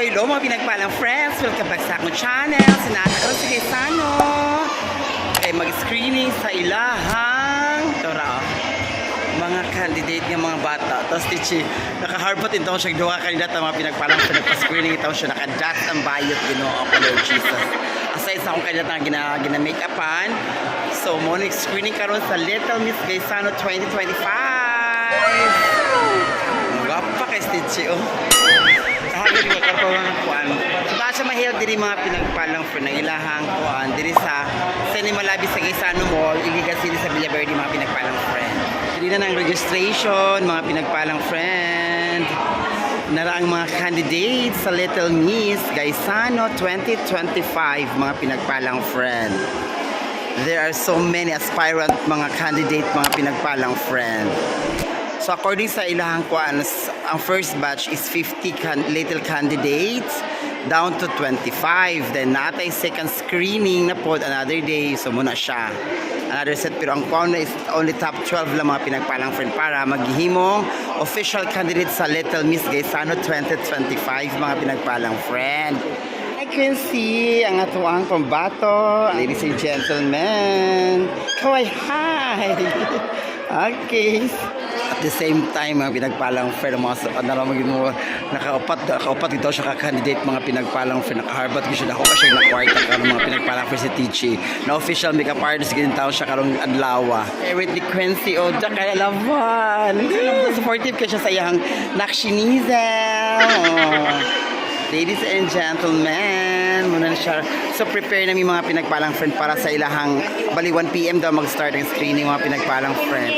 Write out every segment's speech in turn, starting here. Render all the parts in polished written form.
Hello mga pinagpalang friends! Welcome back sa akong channel. Sinatakaw si Gaisano. Kaya mag-screening sa ilahang tora, mga candidate ng mga bata. Tapos tichi, naka-harbot ito siya duha kandidat ang mga pinagpalang pinagpa-screening ito siya naka-dat ang bayot, Ginoo ko, Lord Jesus. Aside sa akong kandidat na gina-make-upan. So, mo screening karon sa Little Miss Gaisano 2025. Magapa kay Stitchy, oh. Kahagad yung karpawan ng kuwan. So, baka siya mahil diri mga pinagpalang friend ng ilahang kuwan. Diri sa Cinema Lobby sa Gaisano Mall, Iligan City sa Villaverde, mga pinagpalang friend. Diri na ng registration, mga pinagpalang friend. Naraang mga candidates sa Little Miss Gaisano 2025, mga pinagpalang friend. There are so many aspirant mga candidate, mga pinagpalang friend. So according sa ilahang kuan, ang first batch is 50 little candidates down to 25. Then natay second screening na po another day. So muna siya. Another set, pero ang kuan is only top 12 lang mga pinagpalang friend para maghihimong official candidate sa Little Miss Gaisano 2025, mga pinagpalang friend. I can see ang atuang pambato, ladies and gentlemen. Kaway, hi! Okay. At the same time, mga pinagpalang friend, mga naramagin mo, nakaupat ito siya ka-candidate, mga pinagpalang friend, naka-Harvard ko siya, ako pa siya na-quarta ka, mga pinagpalang friend si Tichi, na official makeup artist, ganyan tao siya karong adlawa. Eric Di Quincy, o dyan kaya laban. Supportive ka siya sa iyang nakshinizem. Ladies and gentlemen, muna na siya. So prepare namin mga pinagpalang friend para sa ilahang bali 1 PM daw mag-start ang screening, mga pinagpalang friend.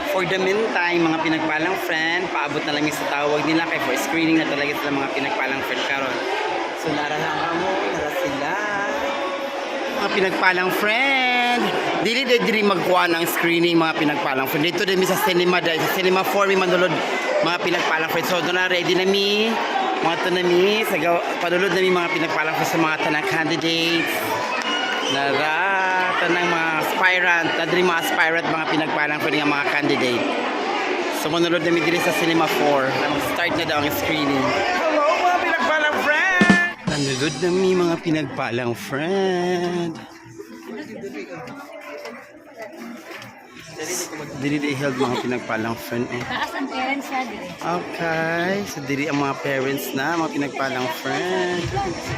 For the meantime, mga pinagpalang friend, paabot na lang yung sa tawag nila kay for screening na talaga sila mga pinagpalang friend karon. So nara sila. Mga pinagpalang friend. Dili magkuha ng screening, mga pinagpalang friend. Dito din sa cinema dahil sa cinema 4 mi manulod mga pinagpalang friend. So doon na ready na mi. Mga tanami, padulod namin mga pinagpalang friend sa mga tanang candidates. Tanang mga aspirant, nadiri mga aspirant, mga pinagpalang friend ng mga candidate. So manulod namin diri sa cinema 4 na mag-start na daw ang screening. Hello mga pinagpalang friend! Nanulod namin mga pinagpalang friend. Diri held mga pinagpalang friend eh. Taas ang parents na diri. Okay, so diri ang mga parents na, mga pinagpalang friend.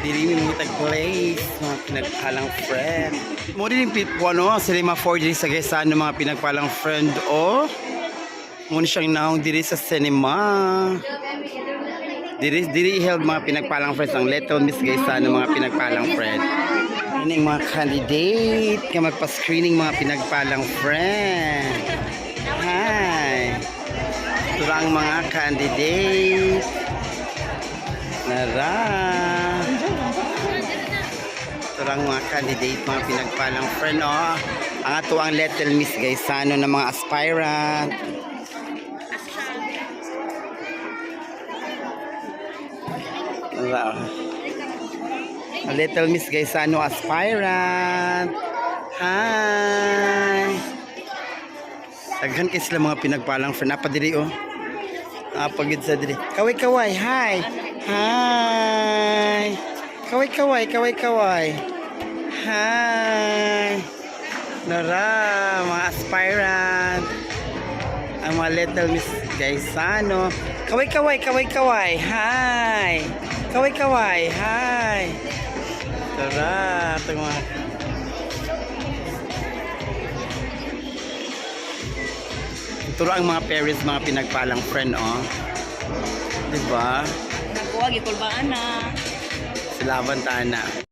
Diri may mga tag-place, mga pinagpalang friend. Mo din yung ano, Cinema 4 diri sa Gaisano, mga pinagpalang friend, oh. Muna siyang naong diri sa cinema. Diri held mga pinagpalang friends ang Little Miss Gaisano, mga pinagpalang friend. Ini mga candidate ka magpa-screening, mga pinagpalang friend. Hi. Ito ang mga candidate. Nara. Ito ang mga candidate, mga pinagpalang friend, oh. Ang ato ang Little Miss Gaisano na mga aspirant. Nara. Little Miss Gaisano aspirant. Hi. Daghan kay sila mga pinagpalang friend. Napadiri, oh. Napagid sa diri. Kaway. Hi. Hi. Kaway. Hi. Nara, mga aspirant. Ang mga Little Miss Gaisano. Kaway. Hi. Kaway. Hi. Tara, ito mga turo ang mga parents, mga pinagpalang friend, oh. Diba? Nakuha, gitulbaan na. Silaban tana.